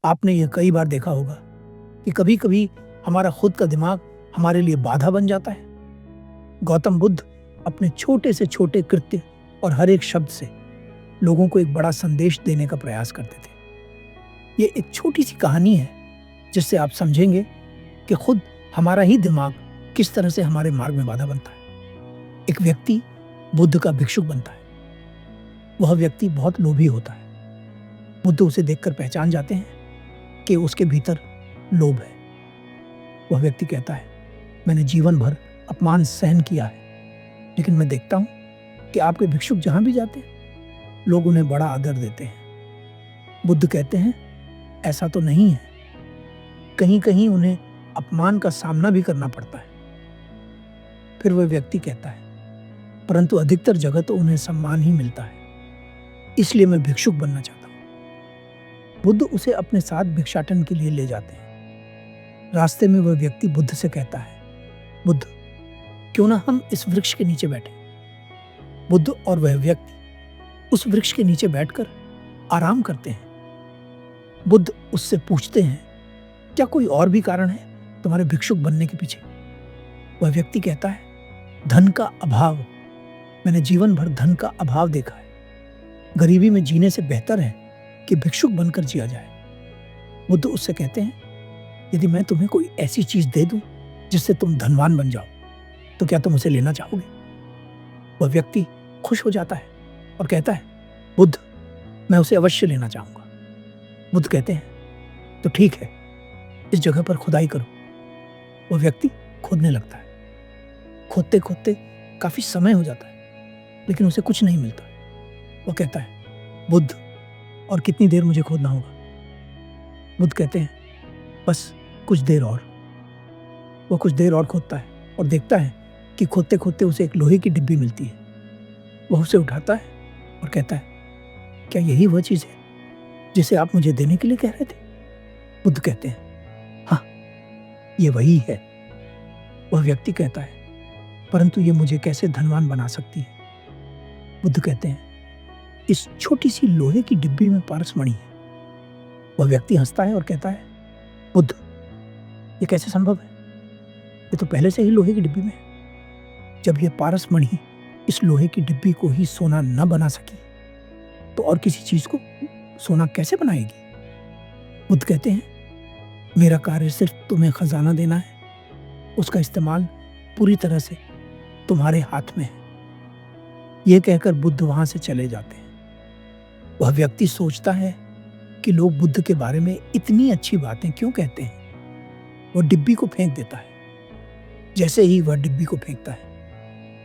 आपने ये कई बार देखा होगा कि कभी-कभी हमारा खुद का दिमाग हमारे लिए बाधा बन जाता है। गौतम बुद्ध अपने छोटे से छोटे कृत्य और हर एक शब्द से लोगों को एक बड़ा संदेश देने का प्रयास करते थे। ये एक छोटी सी कहानी है जिससे आप समझेंगे कि खुद हमारा ही दिमाग किस तरह से हमारे मार्ग में बाधा बनता है। एक व्यक्ति बुद्ध का भिक्षुक बनता है। वह व्यक्ति बहुत लोभी होता है। बुद्ध उसे देखकर पहचान जाते हैं कि उसके भीतर लोभ है। वह व्यक्ति कहता है, मैंने जीवन भर अपमान सहन किया है, लेकिन मैं देखता हूं कि आपके भिक्षुक जहां भी जाते हैं लोग उन्हें बड़ा आदर देते हैं। बुद्ध कहते हैं, ऐसा तो नहीं है, कहीं कहीं उन्हें अपमान का सामना भी करना पड़ता है। फिर वह व्यक्ति कहता है, परंतु अधिकतर जगह तो उन्हें सम्मान ही मिलता है, इसलिए मैं भिक्षुक बनना चाहता हूं। बुद्ध उसे अपने साथ भिक्षाटन के लिए ले जाते हैं। रास्ते में वह व्यक्ति बुद्ध से कहता है, बुद्ध, क्यों ना हम इस वृक्ष के नीचे बैठे। बुद्ध और वह व्यक्ति उस वृक्ष के नीचे बैठकर आराम करते हैं। बुद्ध उससे पूछते हैं, क्या कोई और भी कारण है तुम्हारे भिक्षुक बनने के पीछे? वह व्यक्ति कहता है, धन का अभाव। मैंने जीवन भर धन का अभाव देखा है। गरीबी में जीने से बेहतर है कि भिक्षुक बनकर जिया जाए। बुद्ध उससे कहते हैं, यदि मैं तुम्हें कोई ऐसी चीज दे दूं जिससे तुम धनवान बन जाओ, तो क्या तुम उसे लेना चाहोगे? वह व्यक्ति खुश हो जाता है और कहता है, बुद्ध, मैं उसे अवश्य लेना चाहूंगा। बुद्ध कहते हैं, तो ठीक है, इस जगह पर खुदाई करो। वह व्यक्ति खोदने लगता है। खोदते खोदते काफी समय हो जाता है, लेकिन उसे कुछ नहीं मिलता। वह कहता है, बुद्ध, और कितनी देर मुझे खोदना होगा? बुद्ध कहते हैं, बस कुछ देर और। वह कुछ देर और खोदता है और देखता है कि खोदते खोदते उसे एक लोहे की डिब्बी मिलती है। वह उसे उठाता है और कहता है, क्या यही वह चीज है जिसे आप मुझे देने के लिए कह रहे थे? बुद्ध कहते हैं, हाँ, ये वही है। वह व्यक्ति कहता है, परंतु ये मुझे कैसे धनवान बना सकती है? बुद्ध कहते हैं, इस छोटी सी लोहे की डिब्बी में पारसमणि है। वह व्यक्ति हंसता है और कहता है, बुद्ध, ये कैसे संभव है? ये तो पहले से ही लोहे की डिब्बी में है। जब यह पारसमणि इस लोहे की डिब्बी को ही सोना न बना सकी, तो और किसी चीज को सोना कैसे बनाएगी? बुद्ध कहते हैं, मेरा कार्य सिर्फ तुम्हें खजाना देना है, उसका इस्तेमाल पूरी तरह से तुम्हारे हाथ में है। यह कहकर बुद्ध वहां से चले जाते हैं। वह व्यक्ति सोचता है कि लोग बुद्ध के बारे में इतनी अच्छी बातें क्यों कहते हैं। वह डिब्बी को फेंक देता है। जैसे ही वह डिब्बी को फेंकता है,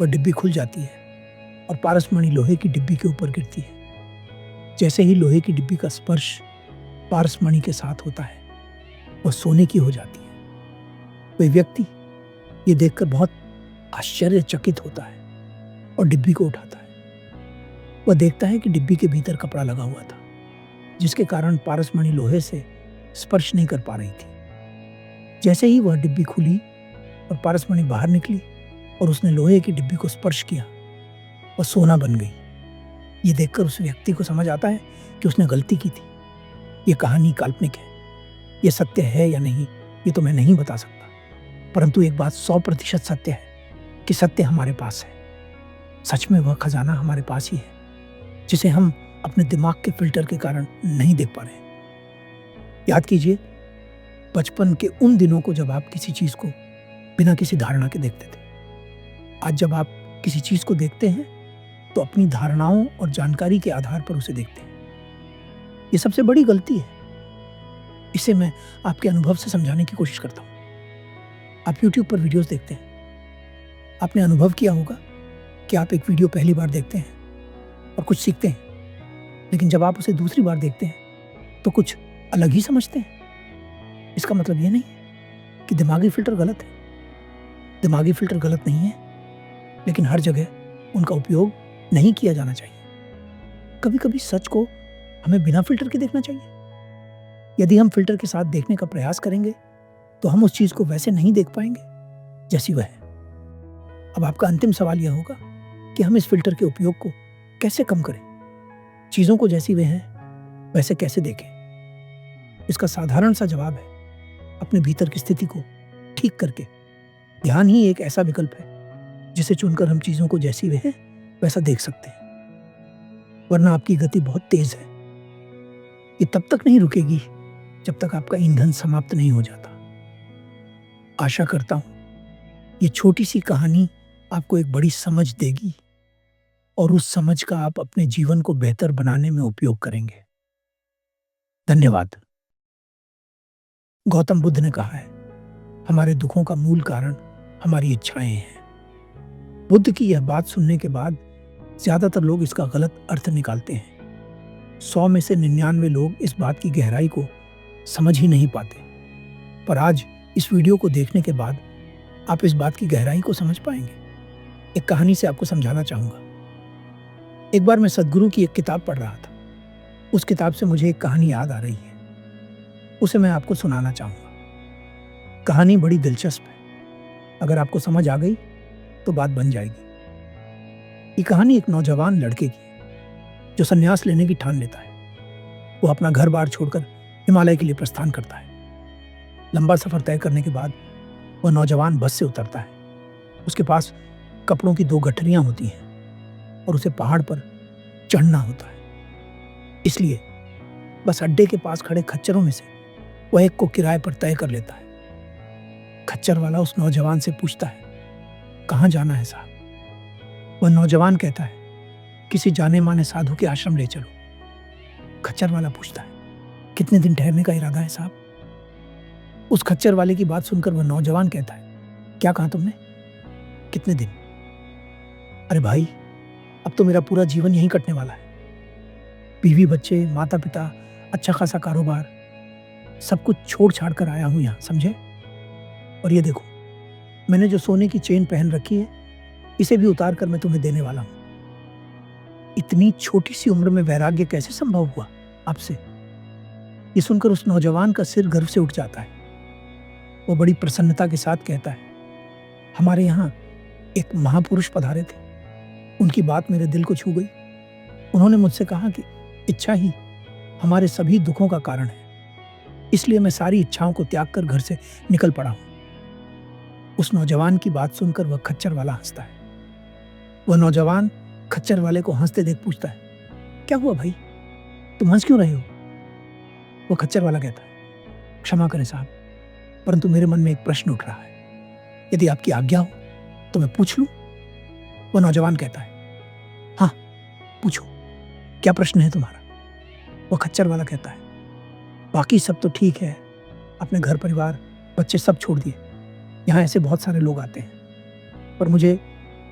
वह डिब्बी खुल जाती है और पारसमणि लोहे की डिब्बी के ऊपर गिरती है। जैसे ही लोहे की डिब्बी का स्पर्श पारसमणि के साथ होता है, वह सोने की हो जाती है। वह व्यक्ति ये देखकर बहुत आश्चर्यचकित होता है और डिब्बी को उठाता है। वह देखता है कि डिब्बी के भीतर कपड़ा लगा हुआ था, जिसके कारण पारसमणि लोहे से स्पर्श नहीं कर पा रही थी। जैसे ही वह डिब्बी खुली और पारसमणि बाहर निकली और उसने लोहे की डिब्बी को स्पर्श किया, वह सोना बन गई। ये देखकर उस व्यक्ति को समझ आता है कि उसने गलती की थी। ये कहानी काल्पनिक है। ये सत्य है या नहीं, ये तो मैं नहीं बता सकता, परंतु एक बात 100% सत्य है कि सत्य हमारे पास है। सच में वह खजाना हमारे पास ही है, जिसे हम अपने दिमाग के फिल्टर के कारण नहीं देख पा रहे। याद कीजिए बचपन के उन दिनों को जब आप किसी चीज को बिना किसी धारणा के देखते थे। आज जब आप किसी चीज को देखते हैं तो अपनी धारणाओं और जानकारी के आधार पर उसे देखते हैं। ये सबसे बड़ी गलती है। इसे मैं आपके अनुभव से समझाने की कोशिश करता हूं। आप YouTube पर वीडियोस देखते हैं। आपने अनुभव किया होगा कि आप एक वीडियो पहली बार देखते हैं और कुछ सीखते हैं, लेकिन जब आप उसे दूसरी बार देखते हैं तो कुछ अलग ही समझते हैं। इसका मतलब ये नहीं कि दिमागी फिल्टर गलत है। दिमागी फिल्टर गलत नहीं है, लेकिन हर जगह उनका उपयोग नहीं किया जाना चाहिए। कभी कभी सच को हमें बिना फिल्टर के देखना चाहिए। यदि हम फिल्टर के साथ देखने का प्रयास करेंगे तो हम उस चीज को वैसे नहीं देख पाएंगे जैसी वह है। अब आपका अंतिम सवाल यह होगा कि हम इस फिल्टर के उपयोग को कैसे कम करें, चीजों को जैसी वे हैं वैसे कैसे देखें। इसका साधारण सा जवाब है अपने भीतर की स्थिति को ठीक करके। ध्यान ही एक ऐसा विकल्प है जिसे चुनकर हम चीजों को जैसी वे हैं वैसा देख सकते हैं। वरना आपकी गति बहुत तेज है, ये तब तक नहीं रुकेगी जब तक आपका ईंधन समाप्त नहीं हो जाता। आशा करता हूं ये छोटी सी कहानी आपको एक बड़ी समझ देगी और उस समझ का आप अपने जीवन को बेहतर बनाने में उपयोग करेंगे। धन्यवाद। गौतम बुद्ध ने कहा है, हमारे दुखों का मूल कारण हमारी इच्छाएं हैं। बुद्ध की यह बात सुनने के बाद ज्यादातर लोग इसका गलत अर्थ निकालते हैं। 100 में से 99 लोग इस बात की गहराई को समझ ही नहीं पाते। पर आज इस वीडियो को देखने के बाद आप इस बात की गहराई को समझ पाएंगे। एक कहानी से आपको समझाना चाहूंगा। एक बार मैं सद्गुरु की एक किताब पढ़ रहा था। उस किताब से मुझे एक कहानी याद आ रही है, उसे मैं आपको सुनाना चाहूंगा। कहानी बड़ी दिलचस्प है, अगर आपको समझ आ गई तो बात बन जाएगी। ये कहानी एक नौजवान लड़के की है जो संन्यास लेने की ठान लेता है। वो अपना घर बार छोड़कर हिमालय के लिए प्रस्थान करता है। लंबा सफर तय करने के बाद वह नौजवान बस से उतरता है। उसके पास कपड़ों की 2 गठरियां होती हैं और उसे पहाड़ पर चढ़ना होता है। इसलिए बस अड्डे के पास खड़े खच्चरों में से वह एक को किराए पर तय कर लेता है। खच्चर वाला उस नौजवान से पूछता है, कहाँ जाना है साहब? वह नौजवान कहता है, किसी जाने माने साधु के आश्रम ले चलो। खच्चर वाला पूछता है, कितने दिन ठहरने का इरादा है साहब? उस खच्चर वाले की बात सुनकर वह नौजवान कहता है, क्या कहा तुमने? कितने दिन? अरे भाई, अब तो मेरा पूरा जीवन यहीं कटने वाला है। बीवी बच्चे, माता पिता, अच्छा खासा कारोबार, सब कुछ छोड़ छाड़ कर आया हूं यहाँ, समझे? और ये देखो, मैंने जो सोने की चेन पहन रखी है, इसे भी उतार कर मैं तुम्हें देने वाला हूं। इतनी छोटी सी उम्र में वैराग्य कैसे संभव हुआ आपसे? ये सुनकर उस नौजवान का सिर गर्व से उठ जाता है। वो बड़ी प्रसन्नता के साथ कहता है, हमारे यहाँ एक महापुरुष पधारे थे, उनकी बात मेरे दिल को छू गई। उन्होंने मुझसे कहा कि इच्छा ही हमारे सभी दुखों का कारण है, इसलिए मैं सारी इच्छाओं को त्याग कर घर से निकल पड़ा हूं। उस नौजवान की बात सुनकर वह खच्चर वाला हंसता है। वह नौजवान खच्चर वाले को हंसते देख पूछता है, क्या हुआ भाई, तुम हंस क्यों रहे हो? वो खच्चर वाला कहता है, क्षमा करें साहब, परंतु मेरे मन में एक प्रश्न उठ रहा है, यदि आपकी आज्ञा हो तो मैं पूछ लूं? वो नौजवान कहता है, हाँ पूछो, क्या प्रश्न है तुम्हारा? वो खच्चर वाला कहता है, बाकी सब तो ठीक है, अपने घर परिवार बच्चे सब छोड़ दिए, यहाँ ऐसे बहुत सारे लोग आते हैं, पर मुझे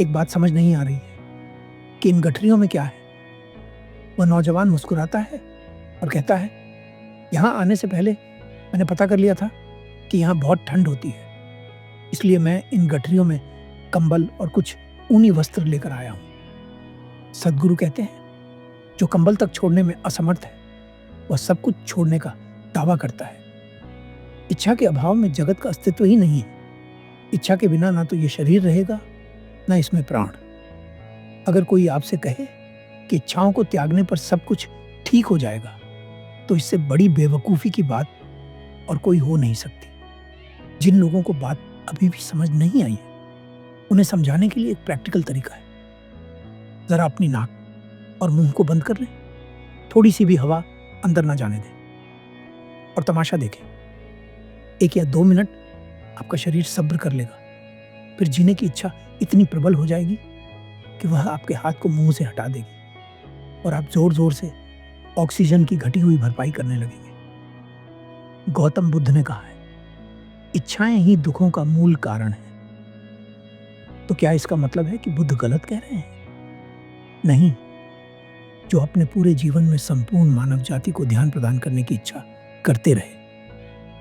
एक बात समझ नहीं आ रही है कि इन गठरियों में क्या है? वह नौजवान मुस्कुराता है और कहता है, यहाँ आने से पहले मैंने पता कर लिया था कि यहाँ बहुत ठंड होती है, इसलिए मैं इन गठरियों में कंबल और कुछ ऊनी वस्त्र लेकर आया हूं। सद्गुरु कहते हैं, जो कंबल तक छोड़ने में असमर्थ है वह सब कुछ छोड़ने का दावा करता है। इच्छा के अभाव में जगत का अस्तित्व ही नहीं है। इच्छा के बिना ना तो ये शरीर रहेगा, ना इसमें प्राण। अगर कोई आपसे कहे कि इच्छाओं को त्यागने पर सब कुछ ठीक हो जाएगा, तो इससे बड़ी बेवकूफ़ी की बात और कोई हो नहीं सकती। जिन लोगों को बात अभी भी समझ नहीं आई है, उन्हें समझाने के लिए एक प्रैक्टिकल तरीका है। जरा अपनी नाक और मुंह को बंद कर लें, थोड़ी सी भी हवा अंदर ना जाने दें और तमाशा देखें। 1 या 2 मिनट आपका शरीर सब्र कर लेगा, फिर जीने की इच्छा इतनी प्रबल हो जाएगी कि वह आपके हाथ को मुंह से हटा देगी और आप जोर जोर से ऑक्सीजन की घटी हुई भरपाई करने लगेंगे। गौतम बुद्ध ने कहा है, इच्छाएं ही दुखों का मूल कारण है। तो क्या इसका मतलब है कि बुद्ध गलत कह रहे हैं? नहीं। जो अपने पूरे जीवन में संपूर्ण मानव जाति को ध्यान प्रदान करने की इच्छा करते रहे,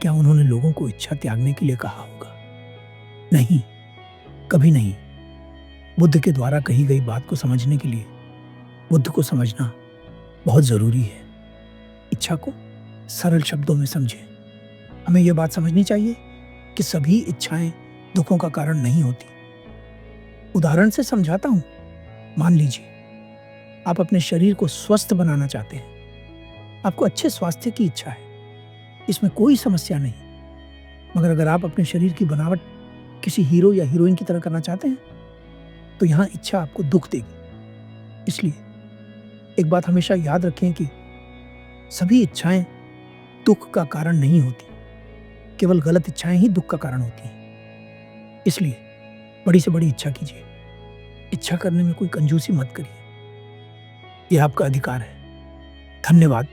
क्या उन्होंने लोगों को इच्छा त्यागने के लिए कहा होगा? नहीं, कभी नहीं। बुद्ध के द्वारा कही गई बात को समझने के लिए बुद्ध को समझना बहुत जरूरी है। इच्छा को सरल शब्दों में समझें। हमें यह बात समझनी चाहिए कि सभी इच्छाएं दुखों का कारण नहीं होती। उदाहरण से समझाता हूं। मान लीजिए आप अपने शरीर को स्वस्थ बनाना चाहते हैं, आपको अच्छे स्वास्थ्य की इच्छा है, इसमें कोई समस्या नहीं। मगर अगर आप अपने शरीर की बनावट किसी हीरो या हीरोइन की तरह करना चाहते हैं, तो यहाँ इच्छा आपको दुख देगी। इसलिए एक बात हमेशा याद रखें कि सभी इच्छाएं दुख का कारण नहीं होती, केवल गलत इच्छाएं ही दुख का कारण होती हैं। इसलिए बड़ी से बड़ी इच्छा कीजिए। इच्छा करने में कोई कंजूसी मत करिए। यह आपका अधिकार है। धन्यवाद।